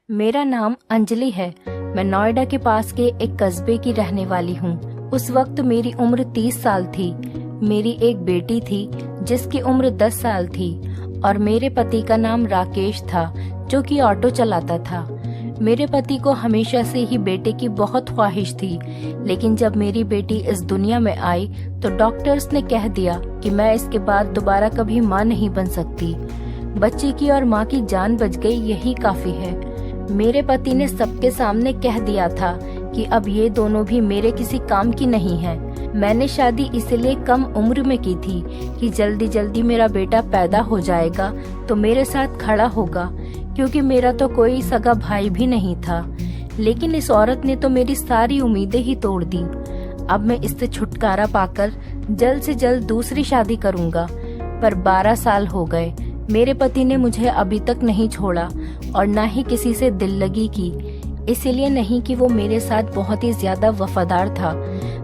मेरा नाम अंजलि है। मैं नोएडा के पास के एक कस्बे की रहने वाली हूँ। उस वक्त मेरी उम्र 30 साल थी। मेरी एक बेटी थी जिसकी उम्र 10 साल थी और मेरे पति का नाम राकेश था, जो कि ऑटो चलाता था। मेरे पति को हमेशा से ही बेटे की बहुत ख्वाहिश थी, लेकिन जब मेरी बेटी इस दुनिया में आई तो डॉक्टर्स ने कह दिया कि मैं इसके बाद दोबारा कभी माँ नहीं बन सकती। बच्चे की और माँ की जान बच गई, यही काफी है। मेरे पति ने सबके सामने कह दिया था कि अब ये दोनों भी मेरे किसी काम की नहीं है। मैंने शादी इसलिए कम उम्र में की थी कि जल्दी जल्दी मेरा बेटा पैदा हो जाएगा तो मेरे साथ खड़ा होगा, क्योंकि मेरा तो कोई सगा भाई भी नहीं था। लेकिन इस औरत ने तो मेरी सारी उम्मीदें ही तोड़ दी। अब मैं इससे छुटकारा पाकर जल्द से जल्द दूसरी शादी करूंगा। पर 12 साल हो गए, मेरे पति ने मुझे अभी तक नहीं छोड़ा और न ही किसी से दिल लगी की। इसलिए नहीं कि वो मेरे साथ बहुत ही ज्यादा वफादार था,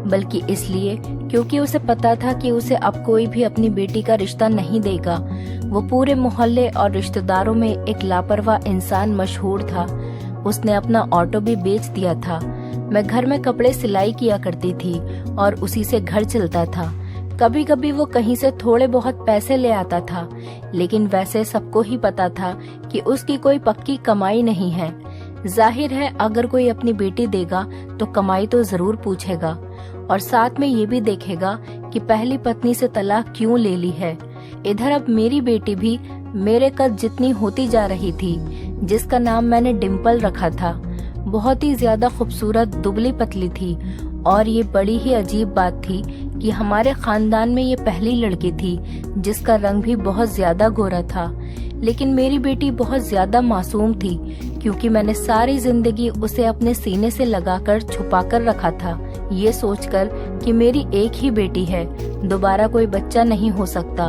बल्कि इसलिए क्योंकि उसे पता था कि उसे अब कोई भी अपनी बेटी का रिश्ता नहीं देगा। वो पूरे मोहल्ले और रिश्तेदारों में एक लापरवाह इंसान मशहूर था। उसने अपना ऑटो भी बेच दिया था। मैं घर में कपड़े सिलाई किया करती थी और उसी से घर चलता था। कभी कभी वो कहीं से थोड़े बहुत पैसे ले आता था, लेकिन वैसे सबको ही पता था कि उसकी कोई पक्की कमाई नहीं है। जाहिर है अगर कोई अपनी बेटी देगा तो कमाई तो जरूर पूछेगा और साथ में ये भी देखेगा कि पहली पत्नी से तलाक क्यों ले ली है। इधर अब मेरी बेटी भी मेरे कद जितनी होती जा रही थी, जिसका नाम मैंने डिम्पल रखा था। बहुत ही ज्यादा खूबसूरत दुबली पतली थी और ये बड़ी ही अजीब बात थी कि हमारे खानदान में ये पहली लड़की थी जिसका रंग भी बहुत ज्यादा गोरा था। लेकिन मेरी बेटी बहुत ज्यादा मासूम थी, क्योंकि मैंने सारी जिंदगी उसे अपने सीने से लगाकर छुपाकर रखा था, ये सोचकर कि मेरी एक ही बेटी है, दोबारा कोई बच्चा नहीं हो सकता।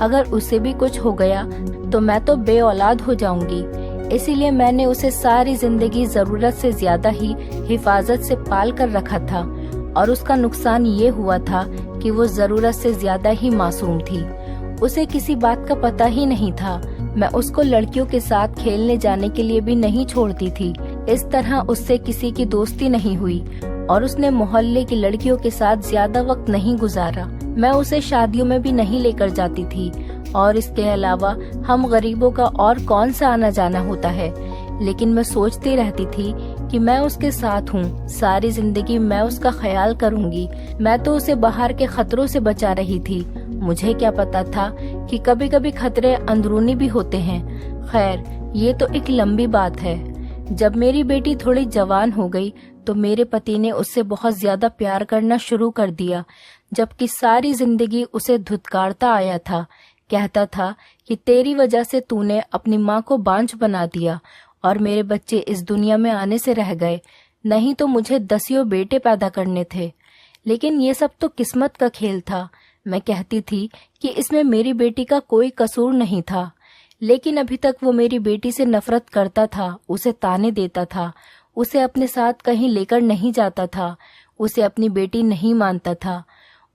अगर उसे भी कुछ हो गया तो मैं तो बे औलाद हो जाऊंगी। इसीलिए मैंने उसे सारी जिंदगी जरूरत से ज्यादा ही हिफाजत से पाल कर रखा था और उसका नुकसान ये हुआ था कि वो जरूरत से ज्यादा ही मासूम थी। उसे किसी बात का पता ही नहीं था। मैं उसको लड़कियों के साथ खेलने जाने के लिए भी नहीं छोड़ती थी। इस तरह उससे किसी की दोस्ती नहीं हुई और उसने मोहल्ले की लड़कियों के साथ ज्यादा वक्त नहीं गुजारा। मैं उसे शादियों में भी नहीं लेकर जाती थी और इसके अलावा हम गरीबों का और कौन सा आना जाना होता है। लेकिन मैं सोचती रहती थी कि मैं उसके साथ हूँ, सारी जिंदगी मैं उसका ख्याल करूँगी। मैं तो उसे बाहर के खतरों से बचा रही थी। मुझे क्या पता था कि कभी कभी खतरे अंदरूनी भी होते हैं। खैर, ये तो एक लंबी बात है। जब मेरी बेटी थोड़ी जवान हो गई तो मेरे पति ने उससे बहुत ज्यादा प्यार करना शुरू कर दिया, जबकि सारी जिंदगी उसे धुतकारता आया था। कहता था कि तेरी वजह से तूने अपनी माँ को बांझ बना दिया और मेरे बच्चे इस दुनिया में आने से रह गए, नहीं तो मुझे 10 बेटे पैदा करने थे। लेकिन ये सब तो किस्मत का खेल था। मैं कहती थी कि इसमें मेरी बेटी का कोई कसूर नहीं था, लेकिन अभी तक वो मेरी बेटी से नफरत करता था, उसे ताने देता था, उसे अपने साथ कहीं लेकर नहीं जाता था, उसे अपनी बेटी नहीं मानता था,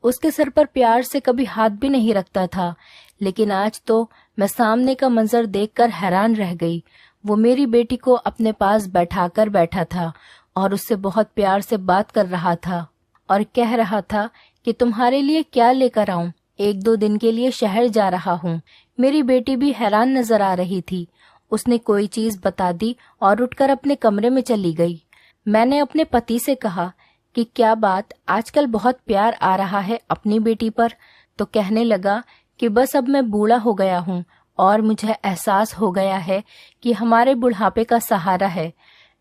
उसके सर पर प्यार से कभी हाथ भी नहीं रखता था। लेकिन आज तो मैं सामने का मंजर देखकर हैरान रह गई। वो मेरी बेटी को अपने पास बैठाकर बैठा था और उससे बहुत प्यार से बात कर रहा था और कह रहा था कि तुम्हारे लिए क्या लेकर आऊं, 1-2 दिन के लिए शहर जा रहा हूं। मेरी बेटी भी हैरान नजर आ रही थी। उसने कोई चीज बता दी और उठकर अपने कमरे में चली गई। मैंने अपने पति से कहा कि क्या बात, आजकल बहुत प्यार आ रहा है अपनी बेटी पर। तो कहने लगा कि बस अब मैं बूढ़ा हो गया हूँ और मुझे एहसास हो गया है कि हमारे बुढ़ापे का सहारा है।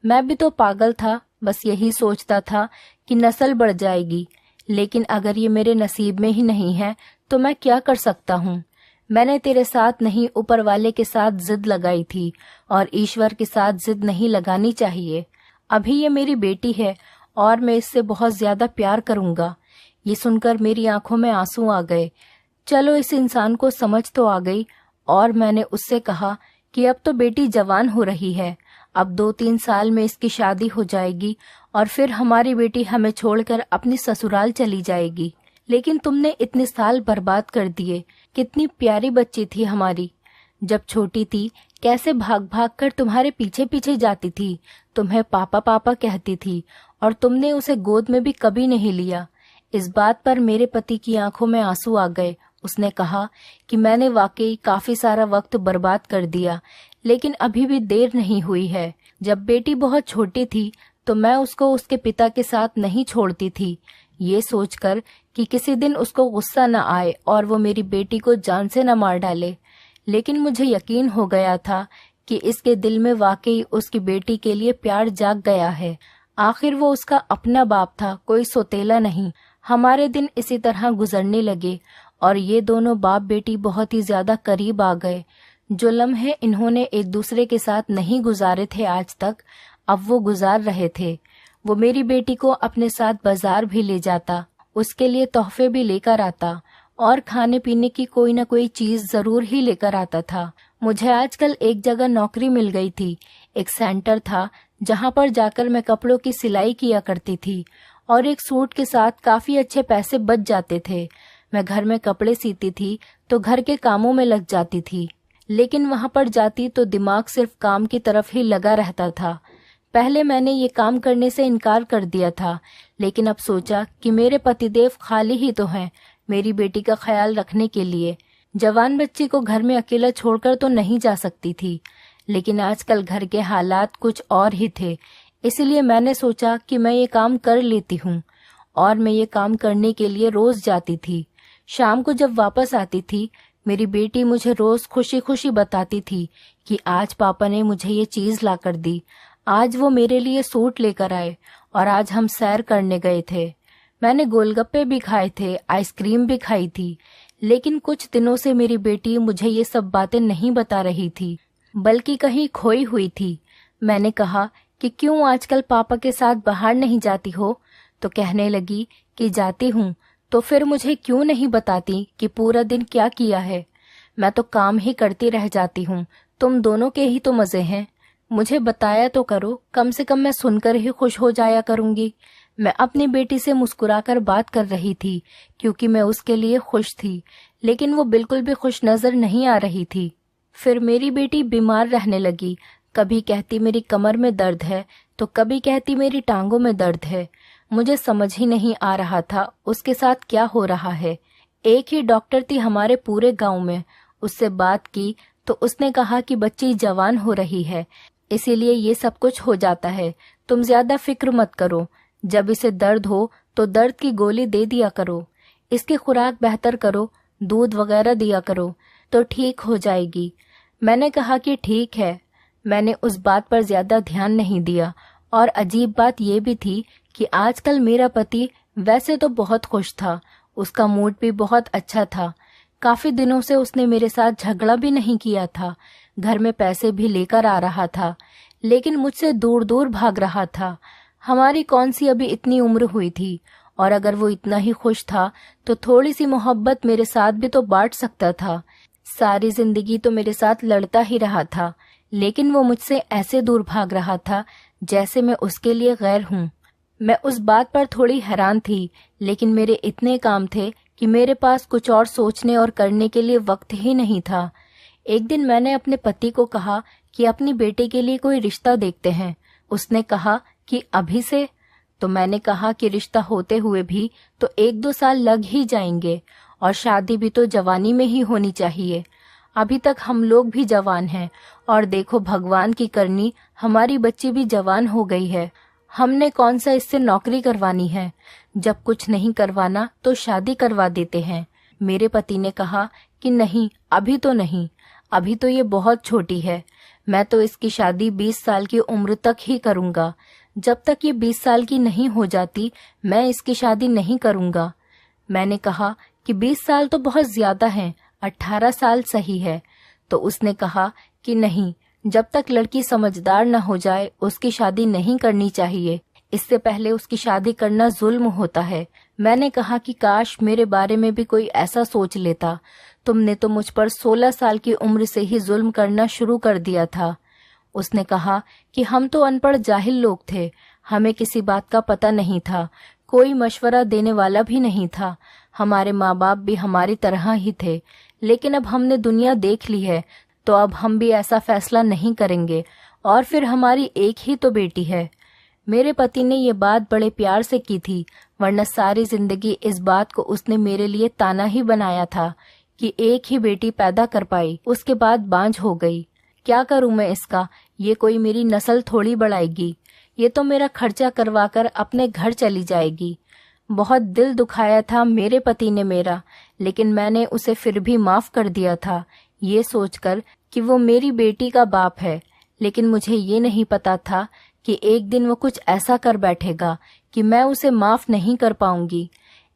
मैं भी तो पागल था, बस यही सोचता था कि नस्ल बढ़ जाएगी, लेकिन अगर ये मेरे नसीब में ही नहीं है तो मैं क्या कर सकता हूँ। मैंने तेरे साथ नहीं, ऊपर वाले के साथ जिद लगाई थी और ईश्वर के साथ जिद नहीं लगानी चाहिए। अभी ये मेरी बेटी है और मैं इससे बहुत ज्यादा प्यार करूंगा। ये सुनकर मेरी आंखों में आंसू आ गए। चलो, इस इंसान को समझ तो आ गई और मैंने उससे कहा कि अब तो बेटी जवान हो रही है, अब 2-3 साल में इसकी शादी हो जाएगी और फिर हमारी बेटी हमें छोड़कर अपनी ससुराल चली जाएगी। लेकिन तुमने इतने साल बर्बाद कर दिए। कितनी प्यारी बच्ची थी हमारी। जब छोटी थी कैसे भाग भाग कर तुम्हारे पीछे पीछे जाती थी, तुम्हें पापा पापा कहती थी, और तुमने उसे गोद में भी कभी नहीं लिया। इस बात पर मेरे पति की आंखों में आंसू आ गए। उसने कहा कि मैंने वाकई काफी सारा वक्त बर्बाद कर दिया, लेकिन अभी भी देर नहीं हुई है। जब बेटी बहुत छोटी थी तो मैं उसको उसके पिता के साथ नहीं छोड़ती थी, ये सोचकर कि किसी दिन उसको गुस्सा न आए और वो मेरी बेटी को जान से न मार डाले। लेकिन मुझे यकीन हो गया था कि इसके दिल में वाकई उसकी बेटी के लिए प्यार जाग गया है। आखिर वो उसका अपना बाप था, कोई सौतेला नहीं। हमारे दिन इसी तरह गुजरने लगे और ये दोनों बाप बेटी बहुत ही ज्यादा करीब आ गए। जो लम्हे इन्होंने एक दूसरे के साथ नहीं गुजारे थे आज तक, अब वो गुजार रहे थे। वो मेरी बेटी को अपने साथ बाजार भी ले जाता, उसके लिए तोहफे भी लेकर आता और खाने पीने की कोई न कोई चीज जरूर ही लेकर आता था। मुझे आजकल एक जगह नौकरी मिल गई थी। एक सेंटर था जहां पर जाकर मैं कपड़ों की सिलाई किया करती थी और एक सूट के साथ काफी अच्छे पैसे बच जाते थे। मैं घर में कपड़े सीती थी तो घर के कामों में लग जाती थी, लेकिन वहां पर जाती तो दिमाग सिर्फ काम की तरफ ही लगा रहता था। पहले मैंने ये काम करने से इनकार कर दिया था, लेकिन अब सोचा कि मेरे पतिदेव खाली ही तो हैं मेरी बेटी का ख्याल रखने के लिए। जवान बच्ची को घर में अकेला छोड़कर तो नहीं जा सकती थी, लेकिन आजकल घर के हालात कुछ और ही थे। इसलिए मैंने सोचा कि मैं ये काम कर लेती हूँ, और मैं ये काम करने के लिए रोज जाती थी। शाम को जब वापस आती थी, मेरी बेटी मुझे रोज खुशी खुशी बताती थी कि आज पापा ने मुझे ये चीज ला कर दी, आज वो मेरे लिए सूट लेकर आए, और आज हम सैर करने गए थे। मैंने गोलगप्पे भी खाए थे, आइसक्रीम भी खाई थी। लेकिन कुछ दिनों से मेरी बेटी मुझे ये सब बातें नहीं बता रही थी, बल्कि कहीं खोई हुई थी। मैंने कहा कि क्यों आजकल पापा के साथ बाहर नहीं जाती हो, तो कहने लगी कि जाती हूँ। तो फिर मुझे क्यों नहीं बताती कि पूरा दिन क्या किया है? मैं तो काम ही करती रह जाती हूँ, तुम दोनों के ही तो मजे हैं। मुझे बताया तो करो, कम से कम मैं सुनकर ही खुश हो जाया करूंगी। मैं अपनी बेटी से मुस्कुराकर बात कर रही थी क्योंकि मैं उसके लिए खुश थी, लेकिन वो बिल्कुल भी खुश नजर नहीं आ रही थी। फिर मेरी बेटी बीमार रहने लगी। कभी कहती मेरी कमर में दर्द है, तो कभी कहती मेरी टांगों में दर्द है। मुझे समझ ही नहीं आ रहा था उसके साथ क्या हो रहा है। एक ही डॉक्टर थी हमारे पूरे गांव में, उससे बात की तो उसने कहा कि बच्ची जवान हो रही है, इसीलिए ये सब कुछ हो जाता है। तुम ज्यादा फिक्र मत करो, जब इसे दर्द हो तो दर्द की गोली दे दिया करो, इसकी खुराक बेहतर करो, दूध वगैरह दिया करो तो ठीक हो जाएगी। मैंने कहा कि ठीक है। मैंने उस बात पर ज्यादा ध्यान नहीं दिया। और अजीब बात यह भी थी कि आजकल मेरा पति वैसे तो बहुत खुश था, उसका मूड भी बहुत अच्छा था। काफी दिनों से उसने मेरे साथ झगड़ा भी नहीं किया था, घर में पैसे भी लेकर आ रहा था, लेकिन मुझसे दूर दूर भाग रहा था। हमारी कौन सी अभी इतनी उम्र हुई थी, और अगर वो इतना ही खुश था तो थोड़ी सी मोहब्बत मेरे साथ भी तो बांट सकता था। सारी जिंदगी तो मेरे साथ लड़ता ही रहा था, लेकिन वो मुझसे ऐसे दूर भाग रहा था जैसे मैं उसके लिए गैर हूँ। मैं उस बात पर थोड़ी हैरान थी, लेकिन मेरे इतने काम थे कि मेरे पास कुछ और सोचने और करने के लिए वक्त ही नहीं था। एक दिन मैंने अपने पति को कहा कि अपनी बेटे के लिए कोई रिश्ता देखते हैं। उसने कहा कि अभी से? तो मैंने कहा कि रिश्ता होते हुए भी तो 1-2 साल लग ही जाएंगे, और शादी भी तो जवानी में ही होनी चाहिए। अभी तक हम लोग भी जवान हैं, और देखो भगवान की करनी हमारी बच्ची भी जवान हो गई है। हमने कौन सा इससे नौकरी करवानी है, जब कुछ नहीं करवाना तो शादी करवा देते हैं। मेरे पति ने कहा कि नहीं, अभी तो नहीं, अभी तो ये बहुत छोटी है, मैं तो इसकी शादी 20 साल की उम्र तक ही करूंगा। जब तक ये 20 साल की नहीं हो जाती मैं इसकी शादी नहीं करूंगा। मैंने कहा कि 20 साल तो बहुत ज्यादा हैं, 18 साल सही है। तो उसने कहा कि नहीं, जब तक लड़की समझदार न हो जाए उसकी शादी नहीं करनी चाहिए, इससे पहले उसकी शादी करना जुल्म होता है। मैंने कहा कि काश मेरे बारे में भी कोई ऐसा सोच लेता, तुमने तो मुझ पर 16 साल की उम्र से ही जुल्म करना शुरू कर दिया था। उसने कहा कि हम तो अनपढ़ जाहिल लोग थे, हमें किसी बात का पता नहीं था, कोई मशवरा देने वाला भी नहीं था। हमारे माँ बाप भी हमारी तरह ही थे, लेकिन अब हमने दुनिया देख ली है तो अब हम भी ऐसा फैसला नहीं करेंगे, और फिर हमारी एक ही तो बेटी है। मेरे पति ने ये बात बड़े प्यार से की थी, वरना सारी जिंदगी इस बात को उसने मेरे लिए ताना ही बनाया था कि एक ही बेटी पैदा कर पाई, उसके बाद बांझ हो गई। क्या करूं मैं इसका? ये कोई मेरी नस्ल थोड़ी बढ़ाएगी, ये तो मेरा खर्चा करवाकर अपने घर चली जाएगी। बहुत दिल दुखाया था मेरे पति ने मेरा, लेकिन मैंने उसे फिर भी माफ कर दिया था, ये सोचकर कि वो मेरी बेटी का बाप है। लेकिन मुझे ये नहीं पता था कि एक दिन वो कुछ ऐसा कर बैठेगा कि मैं उसे माफ नहीं कर पाऊंगी।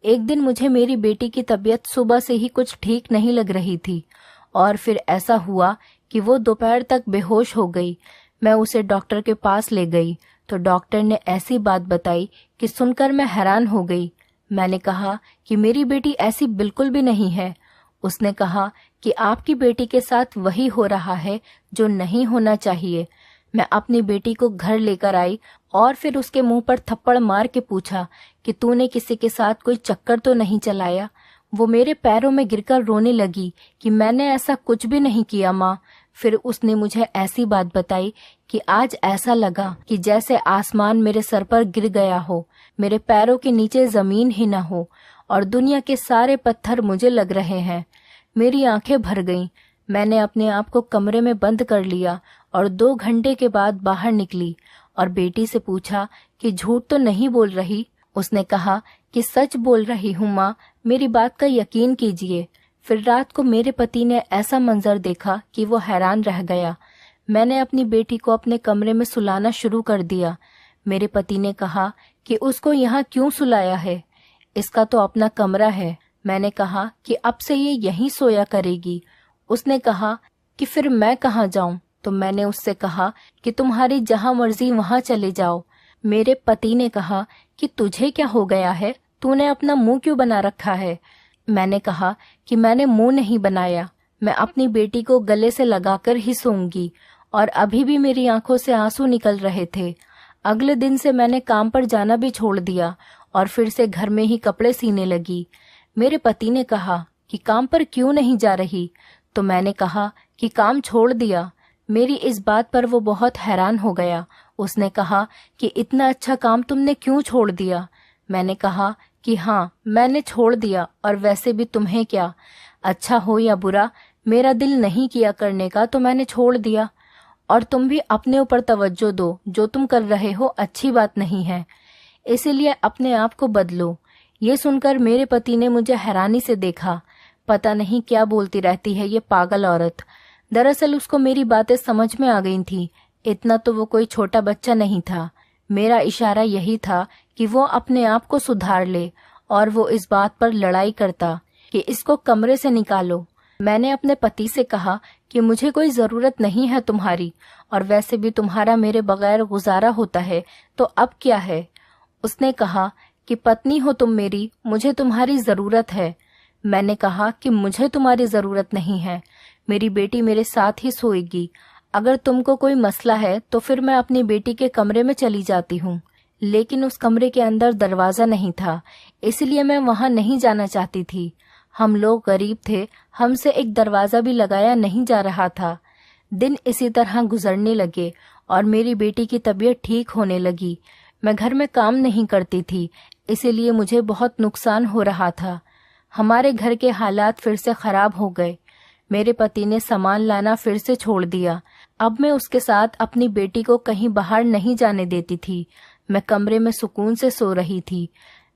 एक दिन मुझे मेरी बेटी की तबीयत सुबह से ही कुछ ठीक नहीं लग रही थी, और फिर ऐसा हुआ कि वो दोपहर तक बेहोश हो गई। मैं उसे डॉक्टर के पास ले गई तो डॉक्टर ने ऐसी बात बताई कि सुनकर मैं हैरान हो गई। मैंने कहा कि मेरी बेटी ऐसी बिल्कुल भी नहीं है। उसने कहा कि आपकी बेटी के साथ वही हो रहा है जो नहीं होना चाहिए। मैं अपनी बेटी को घर लेकर आई और फिर उसके मुंह पर थप्पड़ मार के पूछा कि तूने किसी के साथ कोई चक्कर तो नहीं चलाया। वो मेरे पैरों में गिरकर रोने लगी कि मैंने ऐसा कुछ भी नहीं किया माँ। फिर उसने मुझे ऐसी बात बताई कि आज ऐसा लगा कि जैसे आसमान मेरे सर पर गिर गया हो, मेरे पैरों के नीचे जमीन ही न हो और दुनिया के सारे पत्थर मुझे लग रहे हैं। मेरी आंखें भर गईं। मैंने अपने आप को कमरे में बंद कर लिया और 2 घंटे के बाद बाहर निकली और बेटी से पूछा कि झूठ तो नहीं बोल रही। उसने कहा कि सच बोल रही हूँ माँ, मेरी बात का यकीन कीजिए। फिर रात को मेरे पति ने ऐसा मंजर देखा कि वो हैरान रह गया। मैंने अपनी बेटी को अपने कमरे में सुलाना शुरू कर दिया। मेरे पति ने कहा कि उसको यहाँ क्यों सुलाया है, इसका तो अपना कमरा है। मैंने कहा कि अब से ये यहीं सोया करेगी। उसने कहा कि फिर मैं कहाँ जाऊं? तो मैंने उससे कहा कि तुम्हारी जहां मर्जी वहां चले जाओ। मेरे पति ने कहा कि तुझे क्या हो गया है, तूने अपना मुंह क्यों बना रखा है? मैंने कहा कि मैंने मुंह नहीं बनाया, मैं अपनी बेटी को गले से लगाकर ही सोऊंगी। और अभी भी मेरी आंखों से आंसू निकल रहे थे। अगले दिन से मैंने काम पर जाना भी छोड़ दिया और फिर से घर में ही कपड़े सीने लगी। मेरे पति ने कहा कि काम पर क्यों नहीं जा रही? तो मैंने कहा कि काम छोड़ दिया। मेरी इस बात पर वो बहुत हैरान हो गया। उसने कहा कि इतना अच्छा काम तुमने क्यों छोड़ दिया? मैंने कहा कि हाँ, मैंने छोड़ दिया, और वैसे भी तुम्हें क्या, अच्छा हो या बुरा, मेरा दिल नहीं किया करने का तो मैंने छोड़ दिया। और तुम भी अपने ऊपर तवज्जो दो, जो तुम कर रहे हो अच्छी बात नहीं है, इसीलिए अपने आप को बदलो। ये सुनकर मेरे पति ने मुझे हैरानी से देखा। पता नहीं क्या बोलती रहती है ये पागल औरत। दरअसल उसको मेरी बातें समझ में आ गई थी। इतना तो वो कोई छोटा बच्चा नहीं था। मेरा इशारा यही था कि वो अपने आप को सुधार ले, और वो इस बात पर लड़ाई करता कि इसको कमरे से निकालो। मैंने अपने पति से कहा कि मुझे कोई जरूरत नहीं है तुम्हारी, और वैसे भी तुम्हारा मेरे बगैर गुजारा होता है, तो अब क्या है? उसने कहा कि पत्नी हो तुम मेरी, मुझे तुम्हारी जरूरत है। मैंने कहा कि मुझे तुम्हारी जरूरत नहीं है, मेरी बेटी मेरे साथ ही सोएगी। अगर तुमको कोई मसला है तो फिर मैं अपनी बेटी के कमरे में चली जाती हूँ। लेकिन उस कमरे के अंदर दरवाजा नहीं था, इसलिए मैं वहां नहीं जाना चाहती थी। हम लोग गरीब थे, हमसे एक दरवाजा भी लगाया नहीं जा रहा था। दिन इसी तरह गुजरने लगे और मेरी बेटी की तबीयत ठीक होने लगी। मैं घर में काम नहीं करती थी, इसीलिए मुझे बहुत नुकसान हो रहा था। हमारे घर के हालात फिर से खराब हो गए। मेरे पति ने सामान लाना फिर से छोड़ दिया। अब मैं उसके साथ अपनी बेटी को कहीं बाहर नहीं जाने देती थी। मैं कमरे में सुकून से सो रही थी।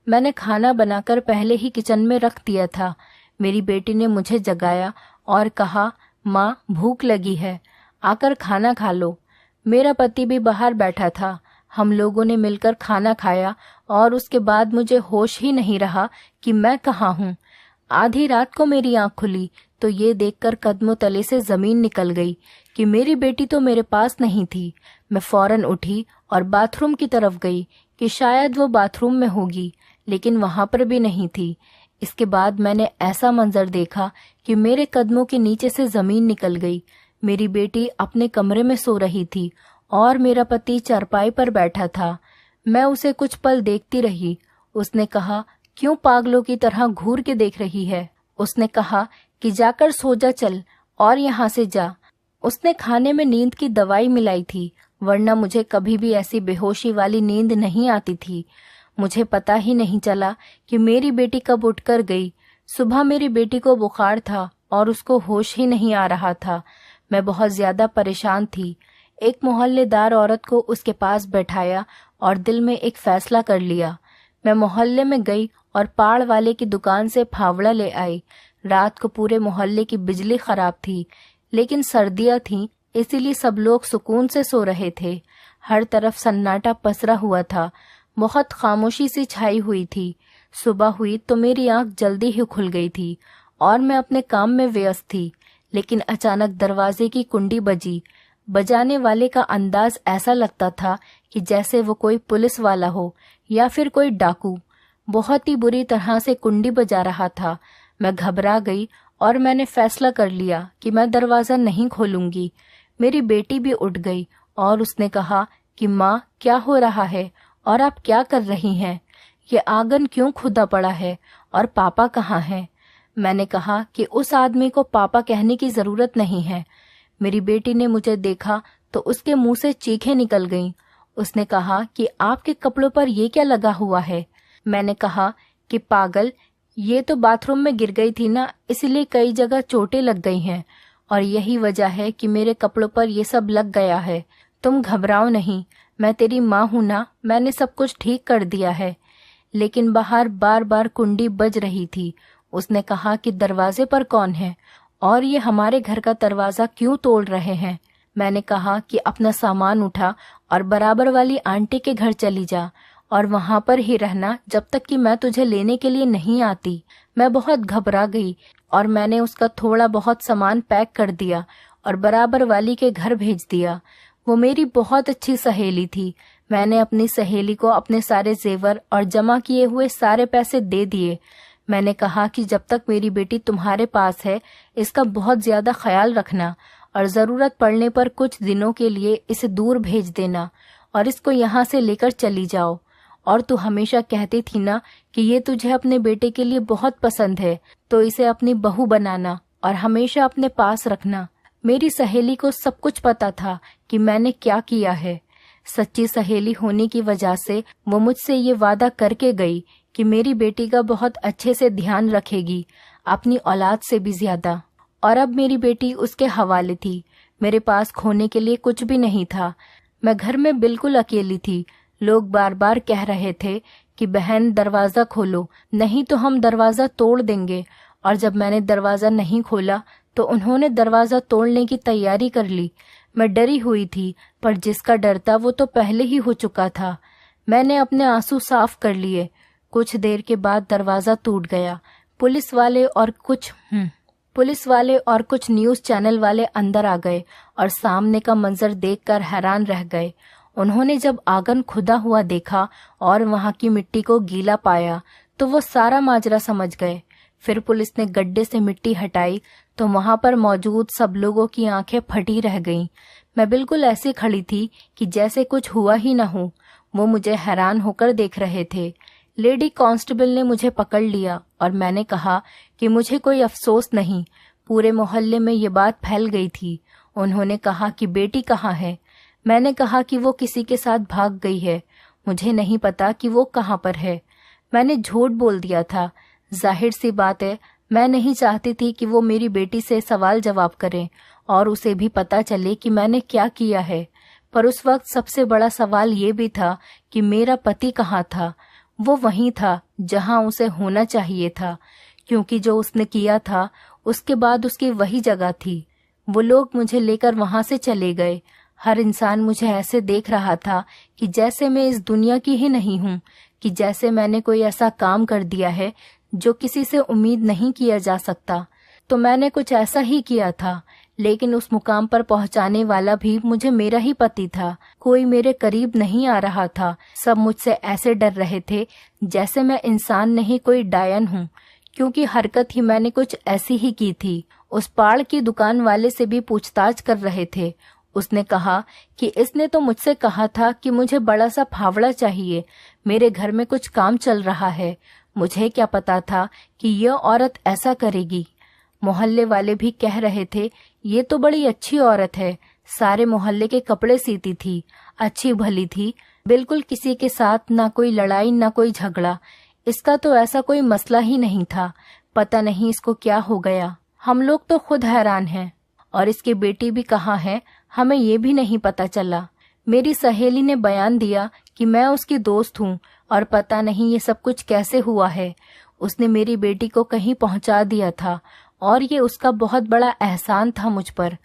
मैंने खाना बनाकर पहले ही किचन में रख दिया था। मेरी बेटी ने मुझे जगाया और कहा, माँ भूख लगी है, आकर खाना खा लो। मेरा पति भी बाहर बैठा था। हम लोगों ने मिलकर खाना खाया और उसके बाद मुझे होश ही नहीं रहा कि मैं कहाँ हूँ। आधी रात को मेरी आंख खुली तो ये देखकर कदमों तले से जमीन निकल गई कि मेरी बेटी तो मेरे पास नहीं थी। मैं फौरन उठी और बाथरूम की तरफ गई कि शायद वो बाथरूम में होगी, लेकिन वहां पर भी नहीं थी। इसके बाद मैंने ऐसा मंजर देखा कि मेरे कदमों के नीचे से जमीन निकल गई। मेरी बेटी अपने कमरे में सो रही थी और मेरा पति चारपाई पर बैठा था। मैं उसे कुछ पल देखती रही। उसने कहा, क्यों पागलों की तरह घूर के देख रही है? उसने कहा कि जाकर सो जा चल और यहाँ से जा। उसने खाने में नींद की दवाई मिलाई थी, वरना मुझे कभी भी ऐसी बेहोशी वाली नींद नहीं आती थी। मुझे पता ही नहीं चला कि मेरी बेटी कब उठकर गई। सुबह मेरी बेटी को बुखार था और उसको होश ही नहीं आ रहा था। मैं बहुत ज्यादा परेशान थी। एक मोहल्लेदार औरत को उसके पास बैठाया और दिल में एक फैसला कर लिया। मैं मोहल्ले में गई और पाड़ वाले की दुकान से फावड़ा ले आई। रात को पूरे मोहल्ले की बिजली खराब थी, लेकिन सर्दियां थीं, इसीलिए सब लोग सुकून से सो रहे थे। हर तरफ सन्नाटा पसरा हुआ था, बहुत खामोशी सी छाई हुई थी। सुबह हुई तो मेरी आंख जल्दी ही खुल गई थी और मैं अपने काम में व्यस्त थी, लेकिन अचानक दरवाजे की कुंडी बजी। बजाने वाले का अंदाज ऐसा लगता था कि जैसे वो कोई पुलिस वाला हो या फिर कोई डाकू। बहुत ही बुरी तरह से कुंडी बजा रहा था। मैं घबरा गई और मैंने फैसला कर लिया कि मैं दरवाजा नहीं खोलूंगी। मेरी बेटी भी उठ गई और उसने कहा कि माँ, क्या हो रहा है और आप क्या कर रही हैं? ये आंगन क्यों खुदा पड़ा है और पापा कहाँ हैं? मैंने कहा कि उस आदमी को पापा कहने की जरूरत नहीं है। मेरी बेटी ने मुझे देखा तो उसके मुंह से चीखें निकल गईं। उसने कहा कि आपके कपड़ों पर ये क्या लगा हुआ है? मैंने कहा कि पागल, ये तो बाथरूम में गिर गई थी ना, इसलिए कई जगह चोटें लग गई हैं और यही वजह है कि मेरे कपड़ों पर ये सब लग गया है। तुम घबराओ नहीं, मैं तेरी माँ हूं ना, मैंने सब कुछ ठीक कर दिया है। लेकिन बाहर बार बार कुंडी बज रही थी। उसने कहा कि दरवाजे पर कौन है और ये हमारे घर का दरवाजा क्यों तोड़ रहे हैं? मैंने कहा कि अपना सामान उठा और बराबर वाली आंटी के घर चली जा और वहां पर ही रहना जब तक कि मैं तुझे लेने के लिए नहीं आती। मैं बहुत घबरा गई और मैंने उसका थोड़ा बहुत सामान पैक कर दिया और बराबर वाली के घर भेज दिया। वो मेरी बहुत अच्छी सहेली थी। मैंने अपनी सहेली को अपने सारे जेवर और जमा किए हुए सारे पैसे दे दिए। मैंने कहा कि जब तक मेरी बेटी तुम्हारे पास है, इसका बहुत ज्यादा ख्याल रखना और जरूरत पड़ने पर कुछ दिनों के लिए इसे दूर भेज देना और इसको यहाँ से लेकर चली जाओ। और तू हमेशा कहती थी ना कि ये तुझे अपने बेटे के लिए बहुत पसंद है, तो इसे अपनी बहू बनाना और हमेशा अपने पास रखना। मेरी सहेली को सब कुछ पता था कि मैंने क्या किया है। सच्ची सहेली होने की वजह से वो मुझसे ये वादा करके गई कि मेरी बेटी का बहुत अच्छे से ध्यान रखेगी, अपनी औलाद से भी ज्यादा। और अब मेरी बेटी उसके हवाले थी। मेरे पास खोने के लिए कुछ भी नहीं था। मैं घर में बिल्कुल अकेली थी। लोग बार बार कह रहे थे कि बहन, दरवाजा खोलो, नहीं तो हम दरवाजा तोड़ देंगे। और जब मैंने दरवाजा नहीं खोला तो उन्होंने दरवाजा तोड़ने की तैयारी कर ली। मैं डरी हुई थी, पर जिसका डर था वो तो पहले ही हो चुका था। मैंने अपने आंसू साफ कर लिए। कुछ देर के बाद दरवाजा टूट गया। पुलिस वाले और कुछ न्यूज चैनल वाले अंदर आ गए और सामने का मंजर देखकर हैरान रह गए। उन्होंने जब आंगन खुदा हुआ देखा और वहां की मिट्टी को गीला पाया तो वो सारा माजरा समझ गए। फिर पुलिस ने गड्ढे से मिट्टी हटाई तो वहां पर मौजूद सब लोगों की आंखें फटी रह गईं। मैं बिल्कुल ऐसी खड़ी थी कि जैसे कुछ हुआ ही न हो। वो मुझे हैरान होकर देख रहे थे। लेडी कांस्टेबल ने मुझे पकड़ लिया और मैंने कहा कि मुझे कोई अफसोस नहीं। पूरे मोहल्ले में ये बात फैल गई थी। उन्होंने कहा कि बेटी कहाँ है? मैंने कहा कि वो किसी के साथ भाग गई है। मुझे नहीं पता कि वो कहाँ पर है। मैंने झूठ बोल दिया था। जाहिर सी बात है, मैं नहीं चाहती थी कि वो मेरी बेटी से सवाल जवाब करे और उसे भी पता चले कि मैंने क्या किया है। पर उस वक्त सबसे बड़ा सवाल ये भी था कि मेरा पति कहाँ था। वो वहीं था जहां उसे होना चाहिए था, क्योंकि जो उसने किया था उसके बाद उसकी वही जगह थी। वो लोग मुझे लेकर वहां से चले गए। हर इंसान मुझे ऐसे देख रहा था कि जैसे मैं इस दुनिया की ही नहीं हूँ, कि जैसे मैंने कोई ऐसा काम कर दिया है जो किसी से उम्मीद नहीं किया जा सकता। तो मैंने कुछ ऐसा ही किया था, लेकिन उस मुकाम पर पहुंचाने वाला भी मुझे मेरा ही पति था। कोई मेरे करीब नहीं आ रहा था। सब मुझसे ऐसे डर रहे थे जैसे मैं इंसान नहीं कोई डायन हूँ, क्योंकि हरकत ही मैंने कुछ ऐसी ही की थी। उस पाड़ की दुकान वाले से भी पूछताछ कर रहे थे। उसने कहा कि इसने तो मुझसे कहा था कि मुझे बड़ा सा फावड़ा चाहिए, मेरे घर में कुछ काम चल रहा है। मुझे क्या पता था कि यह औरत ऐसा करेगी। मोहल्ले वाले भी कह रहे थे, ये तो बड़ी अच्छी औरत है, सारे मोहल्ले के कपड़े सीती थी, अच्छी भली थी, बिल्कुल किसी के साथ ना कोई लड़ाई ना कोई झगड़ा, इसका तो ऐसा कोई मसला ही नहीं था। पता नहीं इसको क्या हो गया, हम लोग तो खुद हैरान हैं। और इसकी बेटी भी कहाँ है, हमें ये भी नहीं पता चला। मेरी सहेली ने बयान दिया कि मैं उसकी दोस्त हूँ और पता नहीं ये सब कुछ कैसे हुआ है। उसने मेरी बेटी को कहीं पहुंचा दिया था और ये उसका बहुत बड़ा एहसान था मुझ पर।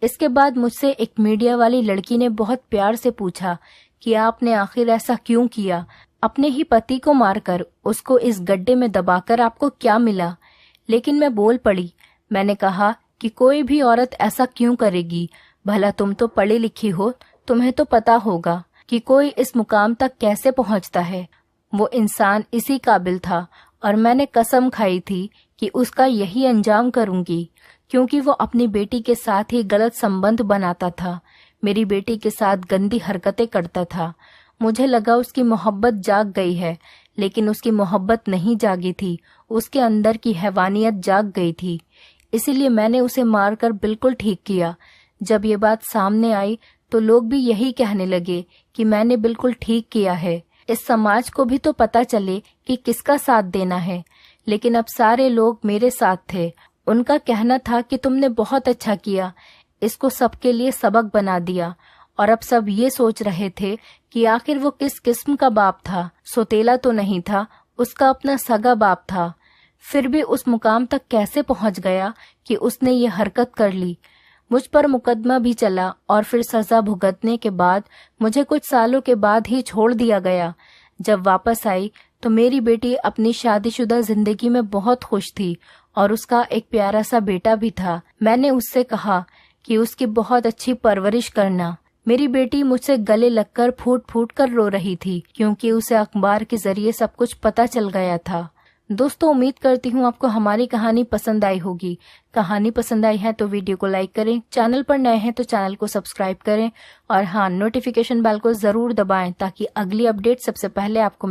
इसके बाद मुझसे एक मीडिया वाली लड़की ने बहुत प्यार से पूछा कि आपने आखिर ऐसा क्यों किया, अपने ही पति को मारकर उसको इस गड्ढे में दबाकर आपको क्या मिला। लेकिन मैं बोल पड़ी। मैंने कहा कि कोई भी औरत ऐसा क्यों करेगी, भला तुम तो पढ़ी लिखी हो, तुम्हें तो पता होगा कि कोई इस मुकाम तक कैसे पहुंचता है। वो इंसान इसी काबिल था और मैंने कसम खाई थी कि उसका यही अंजाम करूंगी, क्योंकि वो अपनी बेटी के साथ ही गलत संबंध बनाता था, मेरी बेटी के साथ गंदी हरकतें करता था। मुझे लगा उसकी मोहब्बत जाग गई है, लेकिन उसकी मोहब्बत नहीं जागी थी, उसके अंदर की हैवानियत जाग गई थी। इसीलिए मैंने उसे मारकर बिल्कुल ठीक किया। जब ये बात सामने आई तो लोग भी यही कहने लगे कि मैंने बिल्कुल ठीक किया है। इस समाज को भी तो पता चले कि किसका साथ देना है। लेकिन अब सारे लोग मेरे साथ थे। उनका कहना था कि तुमने बहुत अच्छा किया, इसको सबके लिए सबक बना दिया। और अब सब ये सोच रहे थे कि आखिर वो किस किस्म का बाप था, सौतेला तो नहीं था, उसका अपना सगा बाप था। फिर भी उस मुकाम तक कैसे पहुंच गया कि उसने ये हरकत कर ली। मुझ पर मुकदमा भी चला और फिर सजा भुगतने के बाद मुझे कुछ सालों के बाद ही छोड़ दिया गया। जब वापस आई तो मेरी बेटी अपनी शादीशुदा जिंदगी में बहुत खुश थी और उसका एक प्यारा सा बेटा भी था। मैंने उससे कहा कि उसकी बहुत अच्छी परवरिश करना। मेरी बेटी मुझसे गले लगकर फूट फूट कर रो रही थी, क्योंकि उसे अखबार के जरिए सब कुछ पता चल गया था। दोस्तों, उम्मीद करती हूँ आपको हमारी कहानी पसंद आई होगी। कहानी पसंद आई है तो वीडियो को लाइक करें, चैनल पर नए हैं तो चैनल को सब्सक्राइब करें और हाँ, नोटिफिकेशन बेल को जरूर दबाएं ताकि अगली अपडेट सबसे पहले आपको